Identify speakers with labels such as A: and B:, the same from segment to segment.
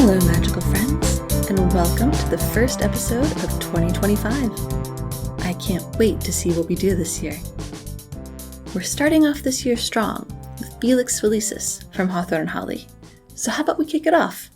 A: Hello, magical friends, and welcome to the first episode of 2025. I can't wait to see what we do this year. We're starting off this year strong with Felix Felicis from Hawthorne Holly, so how about we kick it off?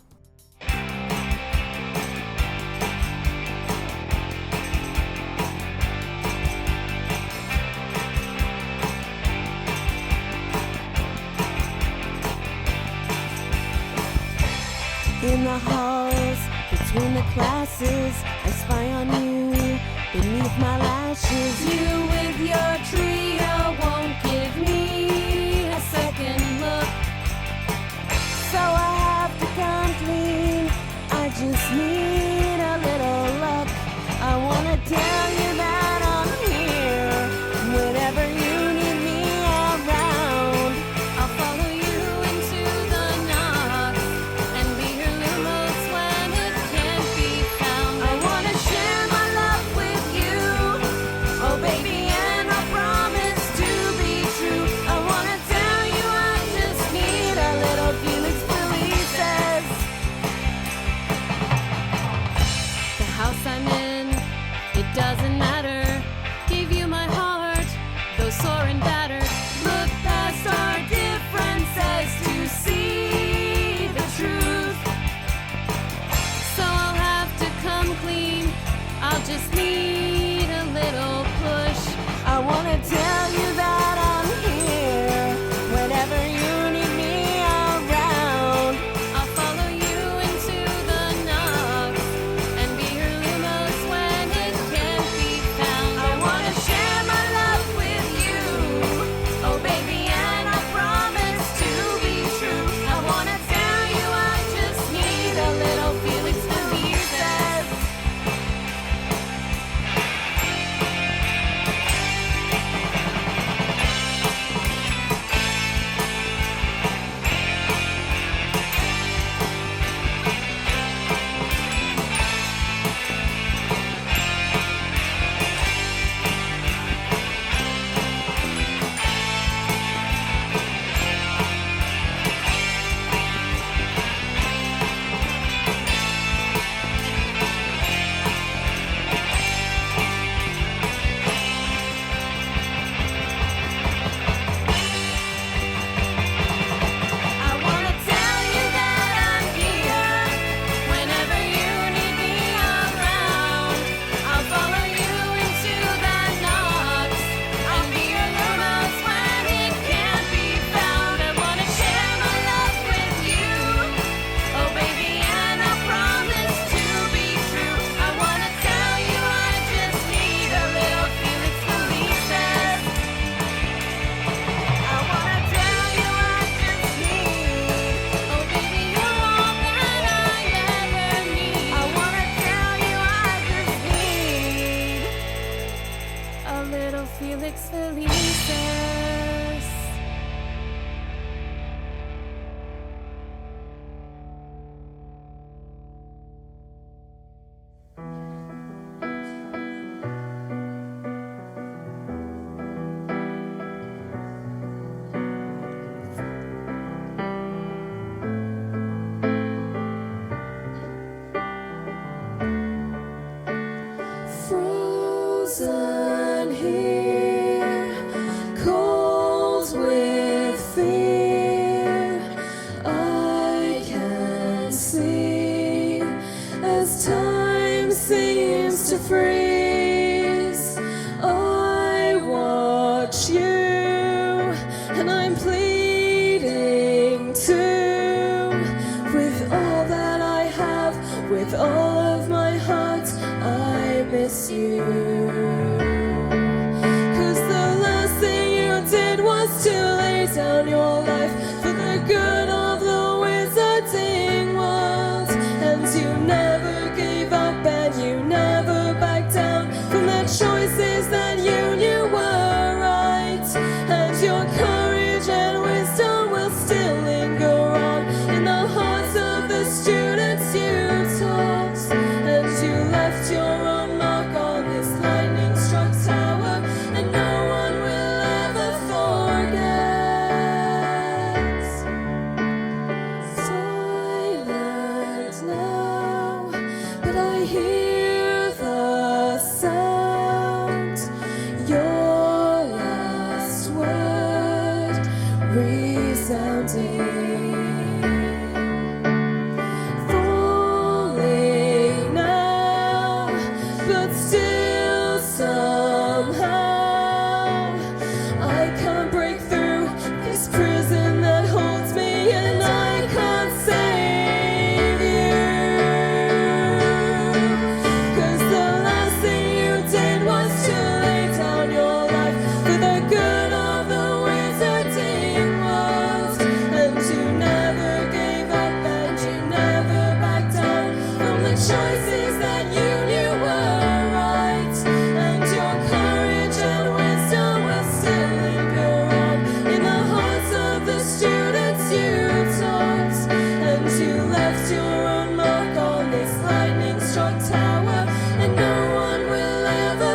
B: In the halls, between the classes, I spy on you beneath my lashes. You with your trio won't give me a second look, so I have to come clean. I just need a little luck. I wanna tell you that I'm here whenever you need me around. I'll follow you into the night and be your lumos when it can't be found. I wanna share my love with you, oh baby, and I promise to be true. I wanna tell you I just need a little Felix Felicis. The house I'm in, it doesn't matter. Give you my heart, though sore and battered. Look past our differences to see the truth. So I'll have to come clean. I'll just need a little push. I wanna tell you that I'm here whenever you need me around. I'll follow you into the knocks and be your lumos when it can't be found. I wanna share my love with you, oh baby, and I promise to be true. I wanna tell you I just need a little Felix Felicis. I wanna tell you that I'm here whenever you need me around. I'll follow you into the knocks. I'll be your lumos when it can't be found. I wanna share my love with you, oh baby, and I promise to be true. I wanna tell you I just need a little Felix Felicis. I wanna tell you I just need, oh baby, you're all that I ever need. I wanna tell you I just need a little Felix Felicis. Frozen here, cold with fear. I can see as time seems to freeze. I watch you, and I'm pleading too. With all that I have, with all of my heart, I miss you. 'Cause the last thing you did was to lay down your life for the good of the wizarding world. And you never gave up and you never backed down from the choices that you knew were right. And your courage and wisdom will still linger on in the hearts of the students you taught. And you left your own mark on this life. Falling now, but still somehow I can't break through this prison that holds me, and I can't save you. 'Cause the last thing you did was to lay down your life for the good of the wizarding world, and you never gave up and you never backed down from the choices that you knew were right, and your courage and wisdom will still linger on in the hearts of the students you taught, and you left your own mark on this lightning-struck tower, and no one will ever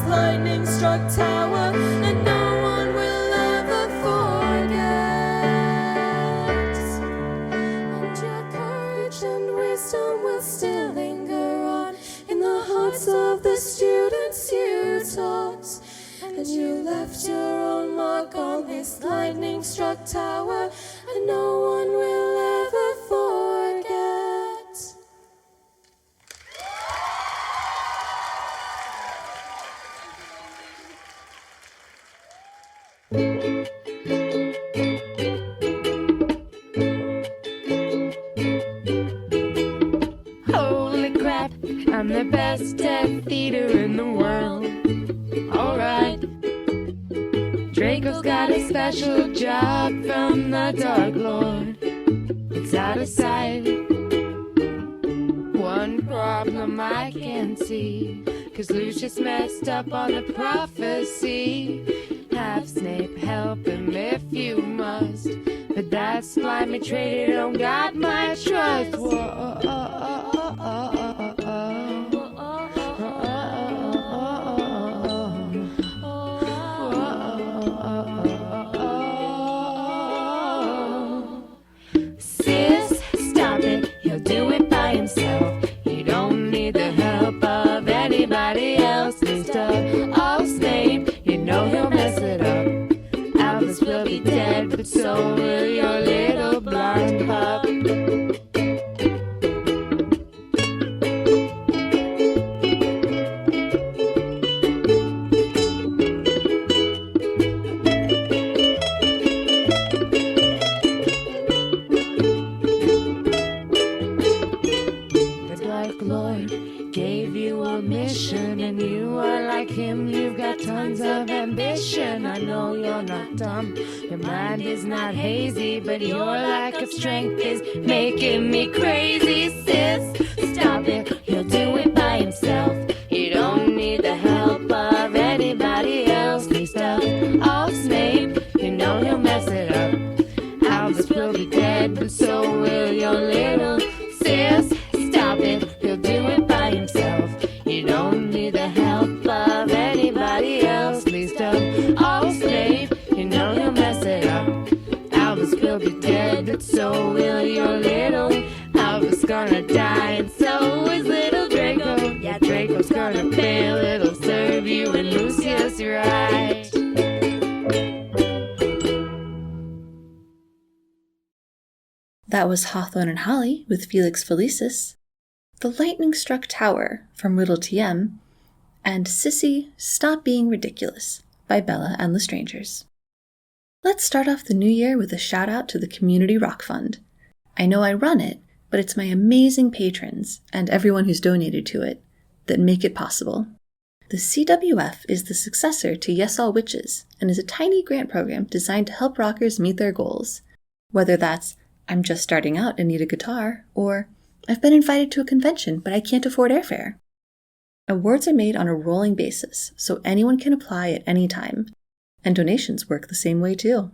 B: lightning-struck tower, and no one will ever forget. And your courage and wisdom will still linger on in the hearts of the students you taught, and you left your own mark on this lightning-struck tower, and no one will ever forget.
C: Holy crap, I'm the best Death Eater in the world. Alright. Draco's got a special job from the Dark Lord. It's out of sight. One problem I can see, 'cause Lucius messed up on the prophecy. Have Snape help him if you must, but that's blind me traded, don't got my trust. Sis, stop it, he'll do it by himself. You don't need the help of anybody else. Please oh Snape, you know he'll mess it up. Albus will be dead, but so will your little blind pup. The Dark Lord gave you a mission, and you are like him, you've got tons of ambition. I know you're not dumb, your mind is not hazy, but your lack of strength is making me crazy. Sis, stop it, he'll do it by himself. You don't need the help of anybody else. Please stop, oh Snape, you know he'll mess it up. Albus will be dead, but so will your little sis. Stop it, he'll do it by himself. You don't need the help of anybody else. Please don't, oh Snape, you know he'll mess it up. Albus will be dead, but so will your little. Albus gonna die, and so is little Draco. Yeah, Draco's gonna fail, it'll serve you and Lucius right.
A: That was Hawthorne and Holly with Felix Felicis, The Lightning-Struck Tower from Riddle TM, and Sissy, Stop Being Ridiculous by Bella and Lestrangers. Let's start off the new year with a shout out to the Community Rock Fund. I know I run it, but it's my amazing patrons and everyone who's donated to it that make it possible. The CWF is the successor to Yes All Witches and is a tiny grant program designed to help rockers meet their goals. Whether that's, I'm just starting out and need a guitar, or I've been invited to a convention but I can't afford airfare. Awards are made on a rolling basis, so anyone can apply at any time, and donations work the same way too.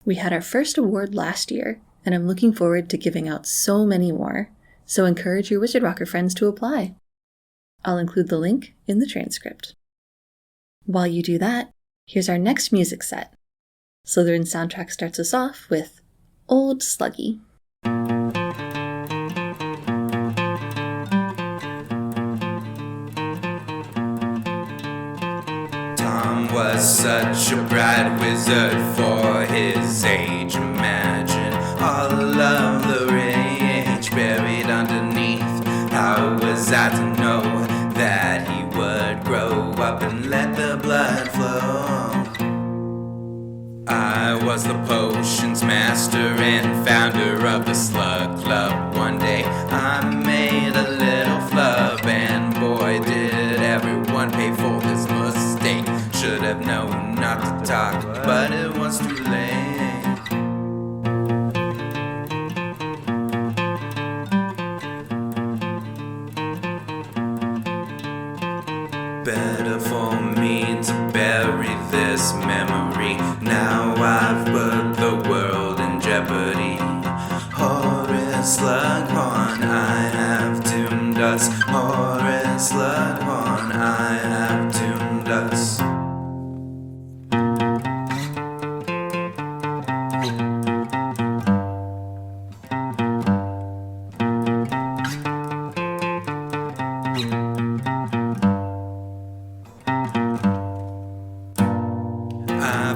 A: We had our first award last year, and I'm looking forward to giving out so many more, so encourage your Wizard Rocker friends to apply. I'll include the link in the transcript. While you do that, here's our next music set. Slytherin Soundtrack starts us off with Old Sluggy.
D: Tom was such a bright wizard for his age. Imagine all of the rage buried underneath. How was I to know that he would grow up and let the blood flow? I was the potions master and founder of the Slug Club. One day I made a little flub, and boy did everyone pay for this mistake. Should have known not to talk, but it was too late. Better for me to bury this memory. Now I've put the world in jeopardy. Horace Slughorn, I have doomed us. Horace Slughorn, I have doomed us.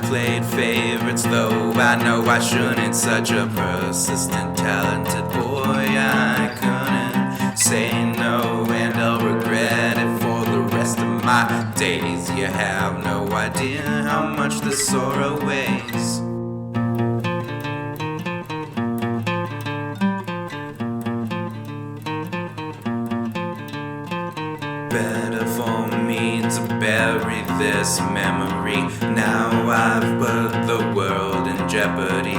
D: Played favorites, though I know I shouldn't. Such a persistent, talented boy, I couldn't say no, and I'll regret it for the rest of my days. You have no idea how much this sorrow weighs. Better for me to bury this memory. Now I've put the world in jeopardy.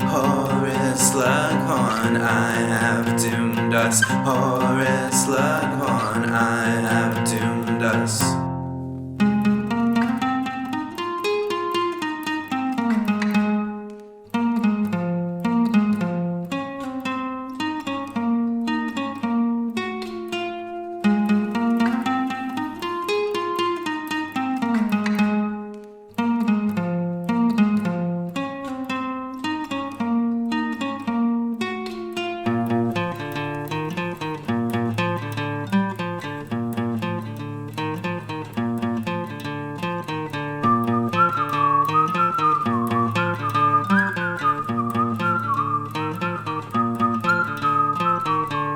D: Horace Slughorn, I have doomed us. Horace Slughorn, I have doomed us.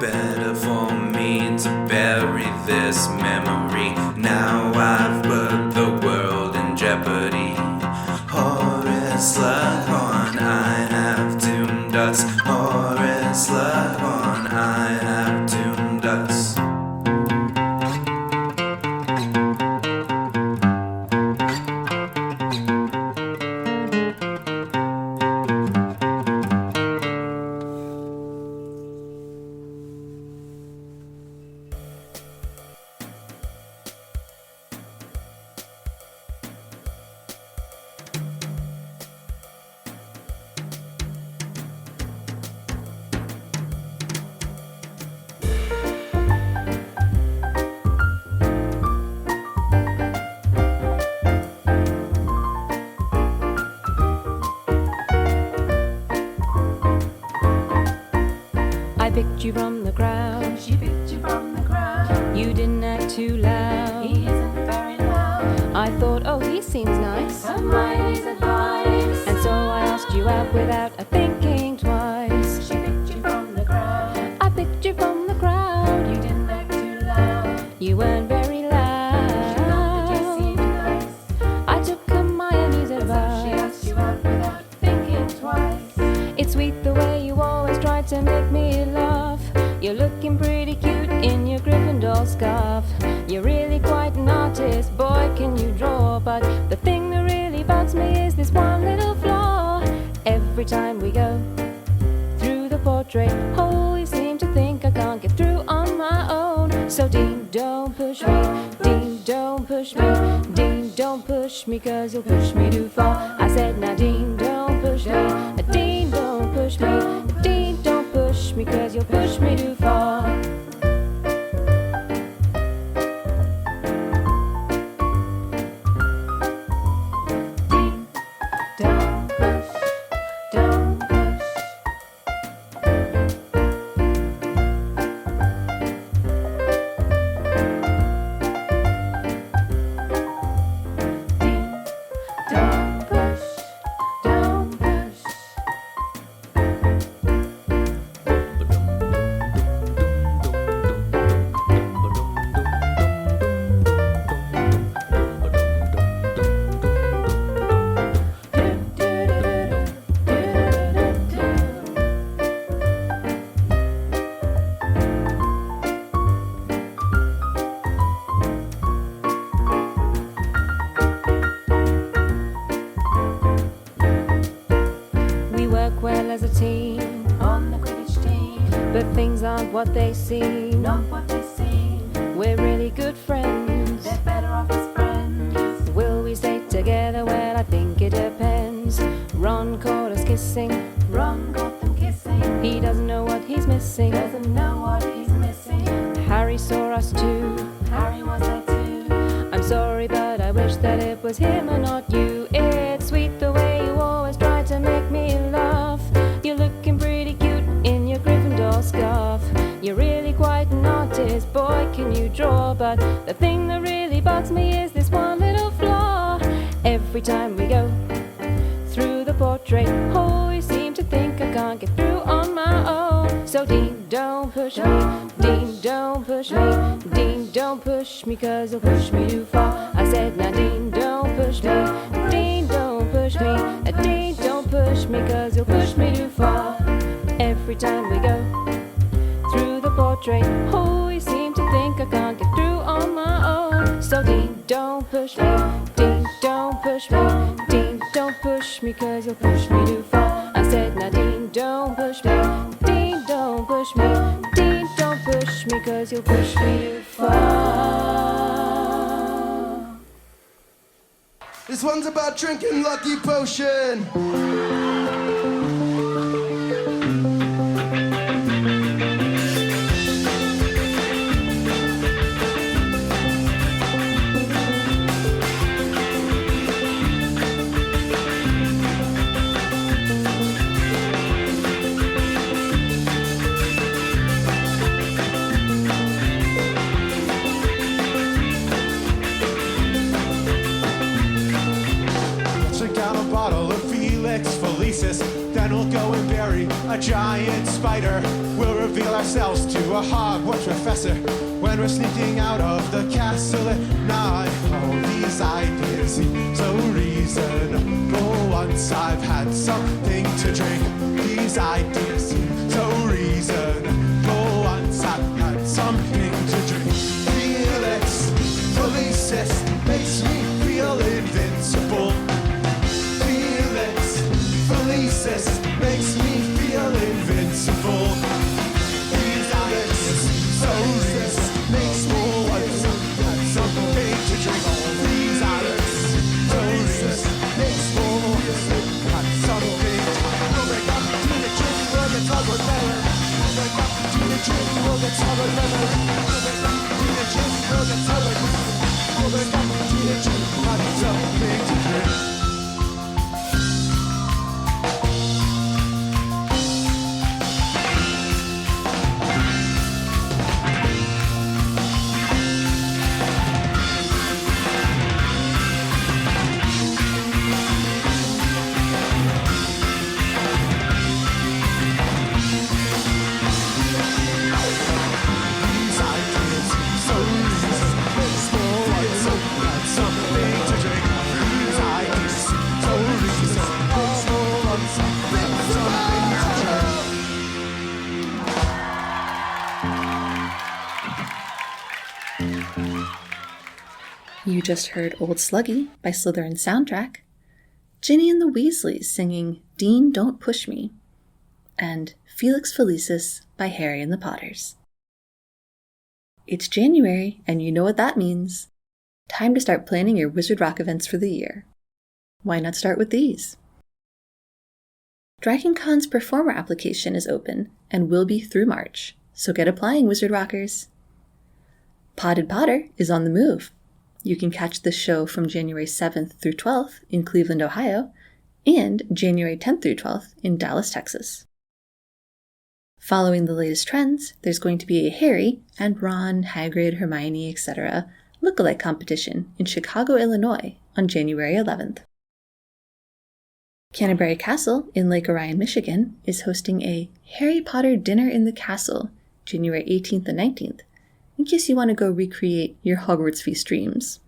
D: Better for me to bury this memory. Now I've put the world in jeopardy. Horace Slughorn, I have doomed us. Horace Slughorn, I have doomed us.
B: I picked you from the crowd.
C: She picked you from the crowd.
B: You didn't act too loud.
C: He isn't very loud.
B: I thought, oh, he seems nice.
C: Hermione's advice.
B: And so I asked you out without a thinking twice.
C: She picked you from the crowd.
B: I picked you from the crowd.
C: You didn't act too loud.
B: You weren't very loud.
C: She thought that you seemed nice.
B: I took Hermione's advice.
C: She asked you out without thinking twice.
B: It's sweet the way you always try to make me laugh. You're looking pretty cute in your Gryffindor scarf. You're really quite nice.
C: bugs me is this one little flaw. Every time we go through the portrait, oh, you seem to think I can't get through on my own. So Dean, don't push me. Dean, don't push me. Dean, don't push me, 'cause you'll push me too far. I said, now Dean, don't push me. Dean, don't push me. Dean, don't push me, 'cause you'll push me too far. Dean, don't push. Don't push. Dean, don't push. Don't push. We work well as a team on the Quidditch team, but things aren't what they seem. Not what they seem. We're really good friends. They're better off as friends. Will we stay together? Well, I think it depends. Ron caught us kissing. Ron caught them kissing. He doesn't know what he's missing. Doesn't know what he's missing. Harry saw us too. Harry was there too. I'm sorry, but I wish that it was him and not you. It's sweet the way you always try to make me laugh. You're looking pretty cute in your Gryffindor scarf. You're really quite an artist, boy, can you draw? But the thing that really bugs me is this one little flaw. Every time we go through the portrait, oh, you seem to think I can't get through on my own. So Dean, don't push me. Dean, don't push me. Dean, don't push me, 'cause you'll push me too far. I said, now Dean, don't push me. Dean, don't push me. Dean, don't push me, 'cause you'll push me too far. Every time we go through the portrait, oh, you seem to think I can't get through on my own. So Dean, don't push me. Dean, don't push me. Dean, don't push me, 'cause you'll push me too far. I said, now Dean, don't push me. Dean, don't push me. Dean, don't push me, 'cause you'll push me too far.
E: This one's about drinking Lucky Potion. Then we'll go and bury a giant spider. We'll reveal ourselves to a Hogwarts professor when we're sneaking out of the castle at night. Oh, these ideas seem so reasonable once I've had something to drink. These ideas seem so reasonable once I've had something to drink. Felix, Felicis, makes me feel invincible. Felicis makes me feel invincible. These ideas so reasonable makes me want something to drink. These ideas so reasonable makes me want something to drink. We'll wake up to the drink, we'll get Hogwarts better. We'll wake up to the drink, we'll get Hogwarts better. We'll wake up to the drink, we'll get Hogwarts better. We'll wake up to the drink, we'll get something to drink.
A: You just heard Old Sluggy by Slytherin Soundtrack. Ginny and the Weasleys singing Dean Don't Push Me, and Felix Felicis by Harry and the Potters. It's January, and you know what that means. Time to start planning your Wizard Rock events for the year. Why not start with these? DragonCon's performer application is open and will be through March, so get applying, Wizard Rockers. Potted Potter is on the move. You can catch the show from January 7th through 12th in Cleveland, Ohio, and January 10th through 12th in Dallas, Texas. Following the latest trends, there's going to be a Harry and Ron, Hagrid, Hermione, etc. lookalike competition in Chicago, Illinois on January 11th. Canterbury Castle in Lake Orion, Michigan is hosting a Harry Potter Dinner in the Castle January 18th and 19th, in case you want to go recreate your Hogwarts feast dreams.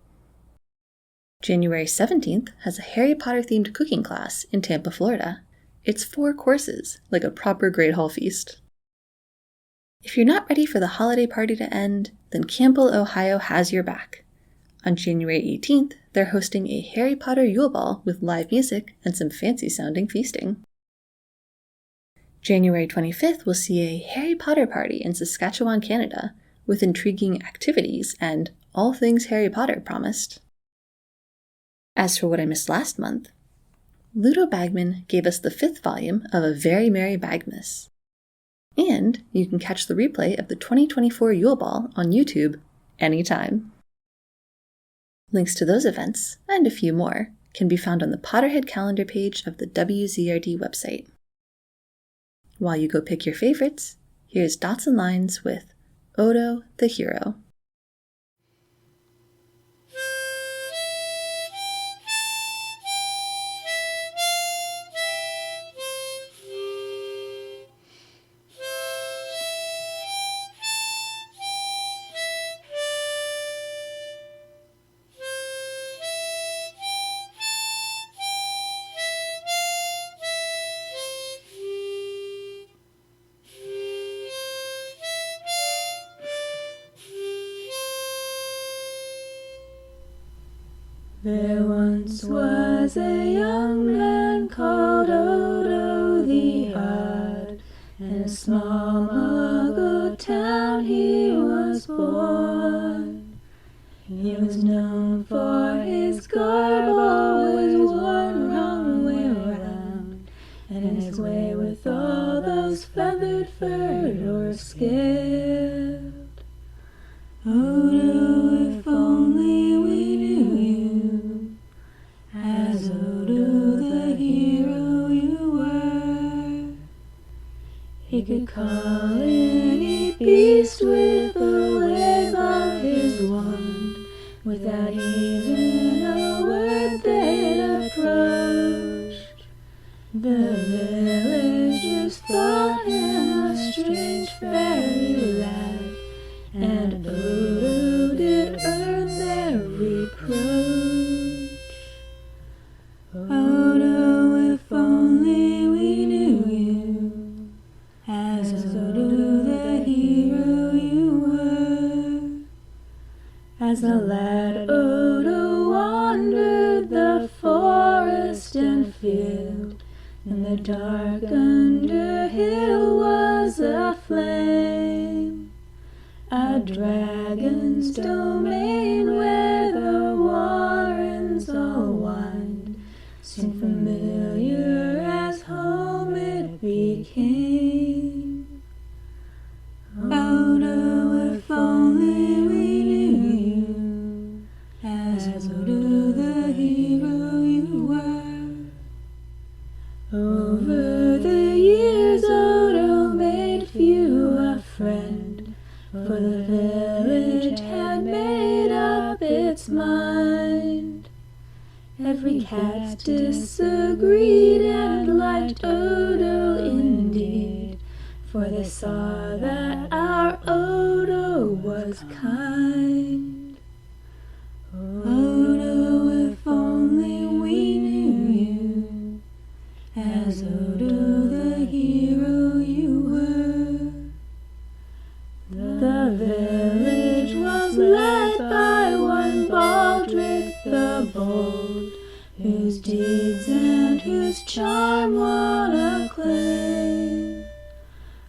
A: January 17th has a Harry Potter themed cooking class in Tampa, Florida. It's 4 courses, like a proper Great Hall feast. If you're not ready for the holiday party to end, then Campbell, Ohio has your back. On January 18th, they're hosting a Harry Potter Yule Ball with live music and some fancy-sounding feasting. January 25th will see a Harry Potter party in Saskatchewan, Canada, with intriguing activities and all things Harry Potter promised. As for what I missed last month, Ludo Bagman gave us the 5th volume of A Very Merry Bagmas. And you can catch the replay of the 2024 Yule Ball on YouTube anytime. Links to those events, and a few more, can be found on the Potterhead calendar page of the WZRD website. While you go pick your favorites, here's Dots and Lines with Odo the Hero.
C: There once was a young man called Odo the Odd. In a small Muggle town he was born. He was known for his garb, always worn wrong way around, and his way with all those feathered, furred, or scaled. Odo, if only we knew you, as Odo the hero you were. He could call any beast with a wave of his wand, without even a word they'd approached. The villagers thought him a strange fairy lad, and Odo did earn their reproach. Odo, if only we knew you, as Odo the hero you were. As a lad, Odo wandered the forest and field, and the dark Underhill was aflame. A dragon's domain where the warrens all wind seemed familiar as home it became. Odo, if only we knew you, as Odo the hero you were. Over the years Odo made few a friend, for the village had made up its mind. Every cat disagreed and liked Odo indeed, for they saw that our Odo was kind. Odo, if only we knew you, as Odo the hero you were. The village was led by one Baldric the Bold, who
A: whose deeds and whose charm won acclaim.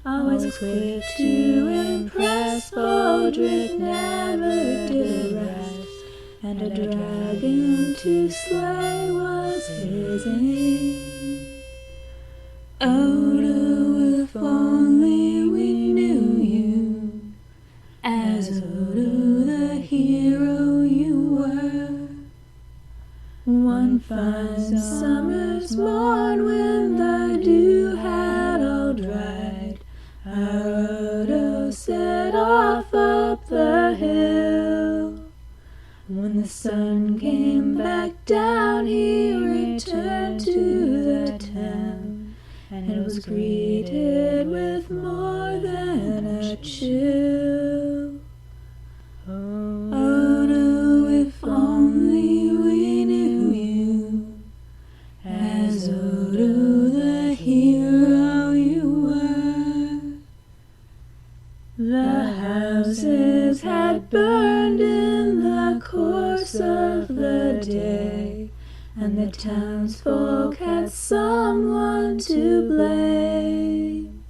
A: Always quick to impress, Baldric never did rest, and a dragon to slay was his aim. Odo, if only we knew you as Odo the hero you were. One fine summer's morn, when the dew had all dried, our Odo set off up the hill. When the sun came back down, he returned to the town, and was greeted with more than a chill. Odo, if only we knew you as Odo the hero you were. The houses had burned in the course of the day, and the townsfolk had someone to blame.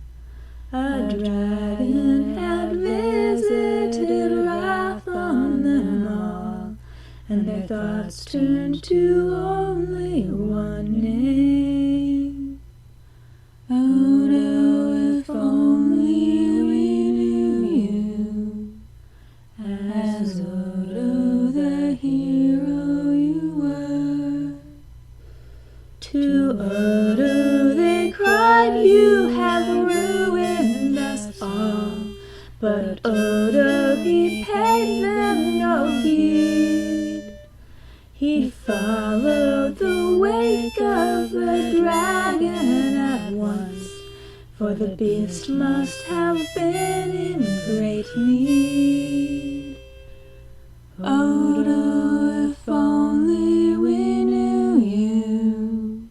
A: A dragon had visited wrath on them all, and their thoughts turned to only one name. Odo, if only we knew you as Odo the hero you were. To Odo they cried, you have ruined us all, but Odo he paid them no heed. He followed the wake of the dragon at once, for the beast must have been in great need. Odo, if only we knew you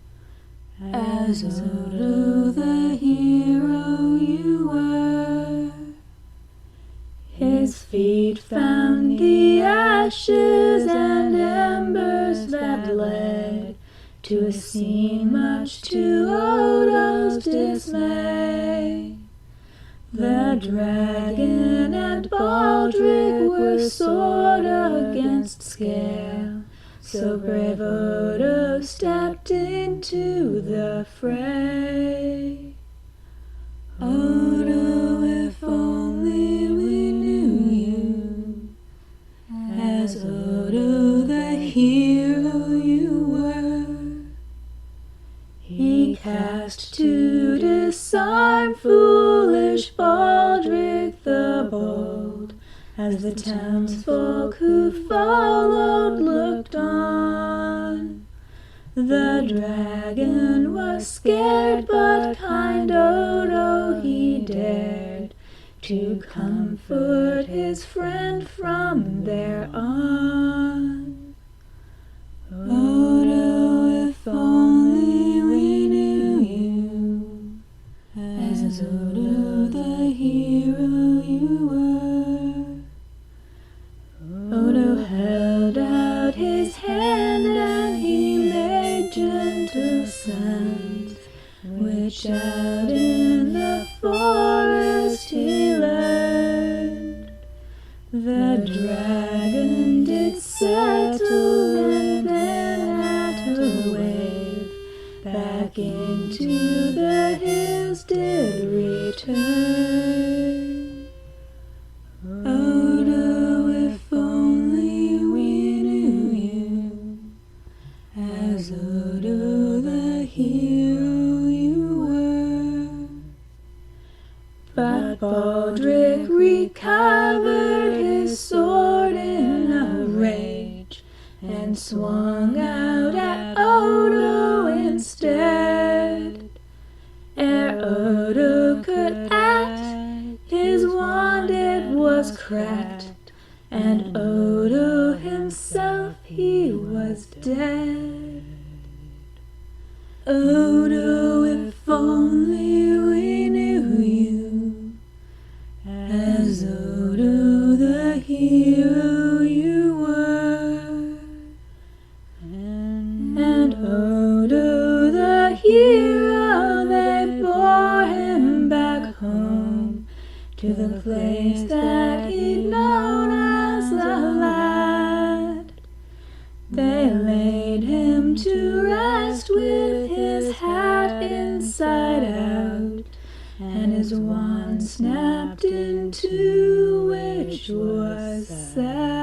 A: as Odo the hero you were. His feet found the ashes and embers that led to a scene much to Odo's dismay. The dragon and Baldric were sword against scale, so brave Odo stepped into the fray. Odo, if only we knew you as Odo the hero you were. He cast to disarm foolish Baldric the bold, as the townsfolk who followed looked on. The dragon was scared, but kind Odo he dared to comfort his friend from there on. Odo, if only we knew you as Odo the hero you were. Odo held out his hand and he made gentle sounds, which out in the forest he learned. The dragon did settle, and then at a wave back into the hills did return. Odo, if only we knew you as Odo the hero you were. But Baldric recovered his sword in a rage, and swung out at Odo instead. Ere Odo could act, his wand it was cracked, and Odo himself he was dead. Odo, if only we knew you as Odo the hero you were. And Odo the hero, they bore him back home to the place that he'd known as the lad. They laid him to rest with his hat inside out, and his wand snapped in two, which was sad.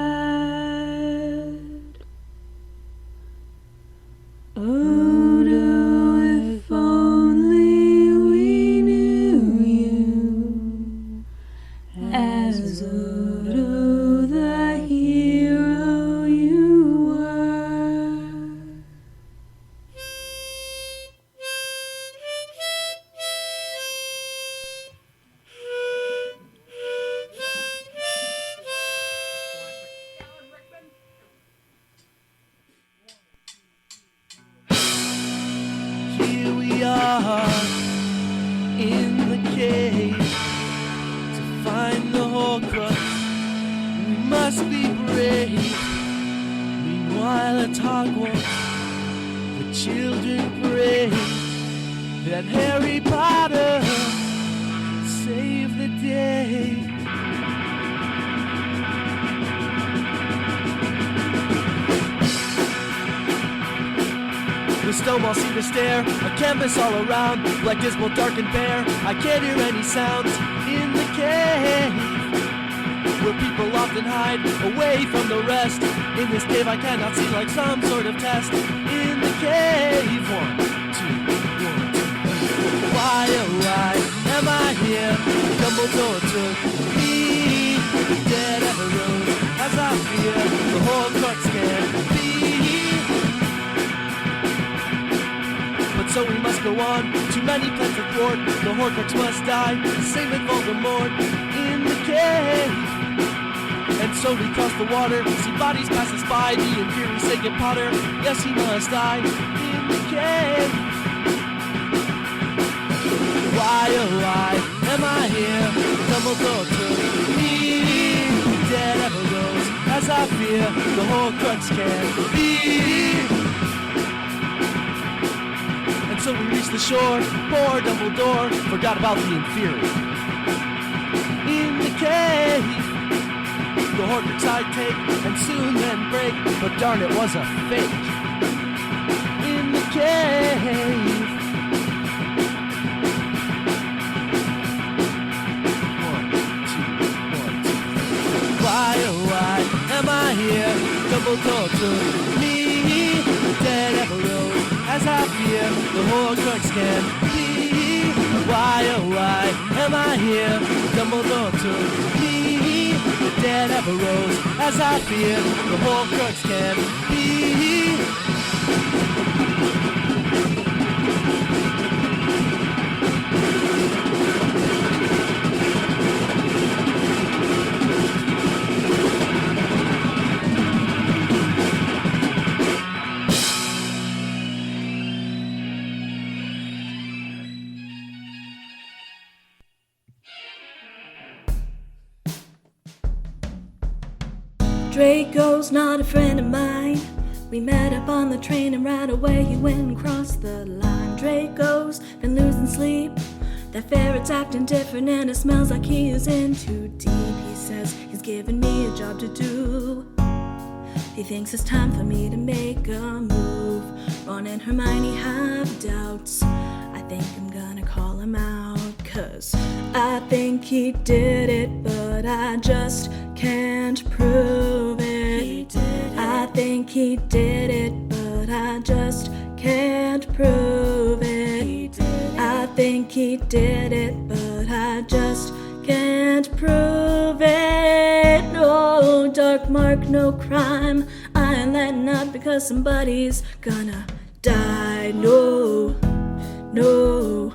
A: Odo, if only we knew you as Odo the hero you were.
F: Here we are in the cave to find the Horcrux. We must be brave. Meanwhile at Hogwarts, the children pray that Harry Potter save the day. The snowball seem to stare, a canvas all around, black dismal, dark and bare. I can't hear any sounds in the cave, where people often hide away from the rest. In this cave I cannot see, like some sort of test. In the cave, 1, 2, 1, 2, 3. Why, oh why am I here? Dumbledore took me, dead ever rose, as I fear the Horcrux can't be. So we must go on, too many plans to thwart. The Horcrux must die, same with Voldemort in the cave. And so we cross the water, see bodies pass us by. The Inferi say get Potter, yes he must die in the cave. Why, oh why am I here? Dumbledore took me, dead ever rose, as I fear the Horcrux can't be. So we reached the shore, poor Dumbledore forgot about the Inferi. In the cave, the Horcrux I'd take and soon then break, but darn it was a fake. In the cave. 1, 2, 1, 2. Why, oh why am I here? Dumbledore took me, dead ever rose, as I fear the Horcrux can be. Why, oh why am I here? Dumbledore took me, dead ever rose, as I fear the Horcrux can be.
A: Draco's not a friend of mine. We met up on the train and right away he went and crossed the line. Draco's been losing sleep. That ferret's acting different and it smells like he is in too deep. He says he's giving me a job to do. He thinks it's time for me to make a move. Ron and Hermione have doubts. I think I'm gonna call him out, 'cause I think he did it, but I just can't prove it. I think he did it, but I just can't prove it. I think he did it, but I just can't prove it. No dark mark, no crime. I ain't letting up because somebody's gonna die. No, no.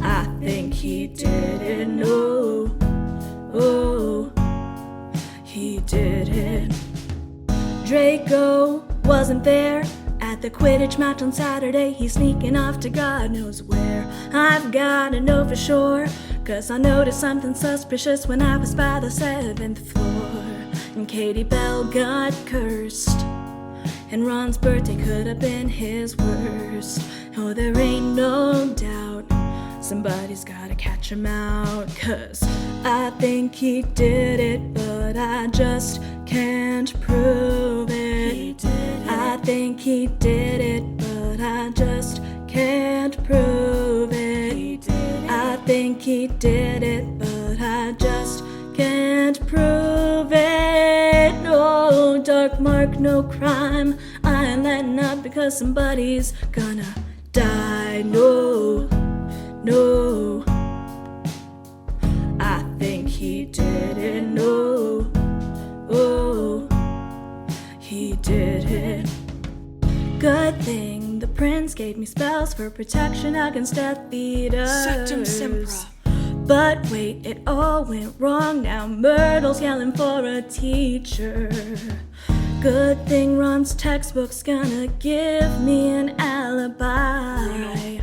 A: I think he did it. No, oh, he did it. Draco wasn't there at the Quidditch match on Saturday. He's sneaking off to God knows where. I've gotta know for sure, 'cause I noticed something suspicious when I was by the 7th floor. And Katie Bell got cursed And Ron's birthday could have been his worst. Oh, there ain't no doubt somebody's gotta catch him out. 'Cause I think he did it, but I just can't prove it. I think he did it, but I just can't prove it. I think he did it, but I just can't prove it. No dark mark, no crime. I ain't letting up because somebody's gonna die. No, no. I think he did it. No, oh, he did it. Good thing the prince gave me spells for protection against Death Eaters.
G: Sectum Sempra.
A: But wait, it all went wrong. Now Myrtle's yelling for a teacher. Good thing Ron's textbook's gonna give me an alibi.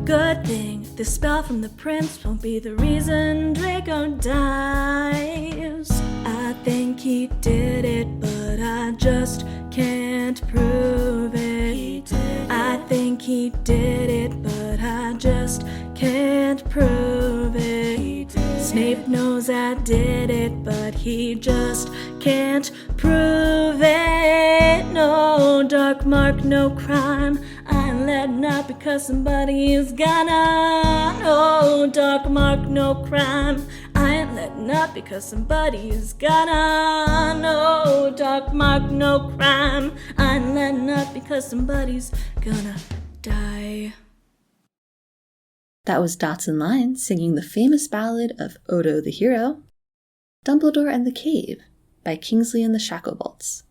A: Good thing the spell from the prince won't be the reason Draco dies. I think he did it, but I just can't prove it. I think he did it, but I just can't prove it. Snape knows I did it, but he just can't prove it. No dark mark, no crime. I ain't letting up because somebody is gonna. No dark mark, no crime. I ain't letting up because somebody is gonna. No dark mark, no crime. I ain't letting up because somebody's gonna die. That was Dots and Lines singing the famous ballad of Odo the Hero, Dumbledore and the Cave by Kingsley and the Shacklebolts,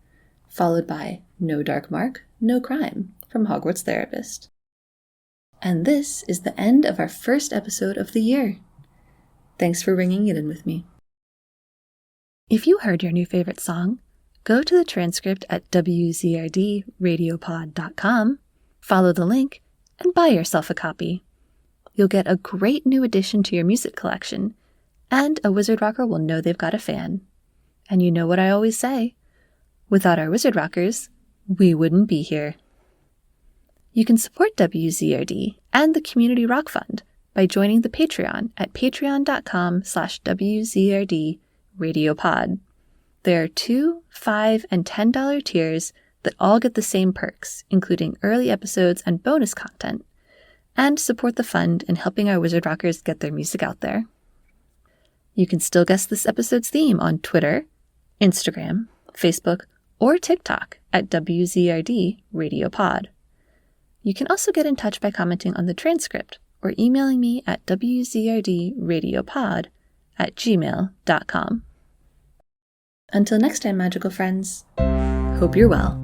A: followed by No Dark Mark, No Crime from Hogwarts Therapist. And this is the end of our first episode of the year. Thanks for ringing it in with me. If you heard your new favorite song, go to the transcript at wzrdradiopod.com, follow the link, and buy yourself a copy. You'll get a great new addition to your music collection, and a Wizard Rocker will know they've got a fan. And you know what I always say, without our Wizard Rockers, we wouldn't be here. You can support WZRD and the Community Rock Fund by joining the Patreon at patreon.com/WZRDRadiopod. There are $2, $5, and $10 tiers that all get the same perks, including early episodes and bonus content, and support the fund in helping our Wizard Rockers get their music out there. You can still guess this episode's theme on Twitter, Instagram, Facebook, or TikTok at WZRD Radiopod. You can also get in touch by commenting on the transcript or emailing me at wzrdradiopod@gmail.com. Until next time, magical friends, hope you're well.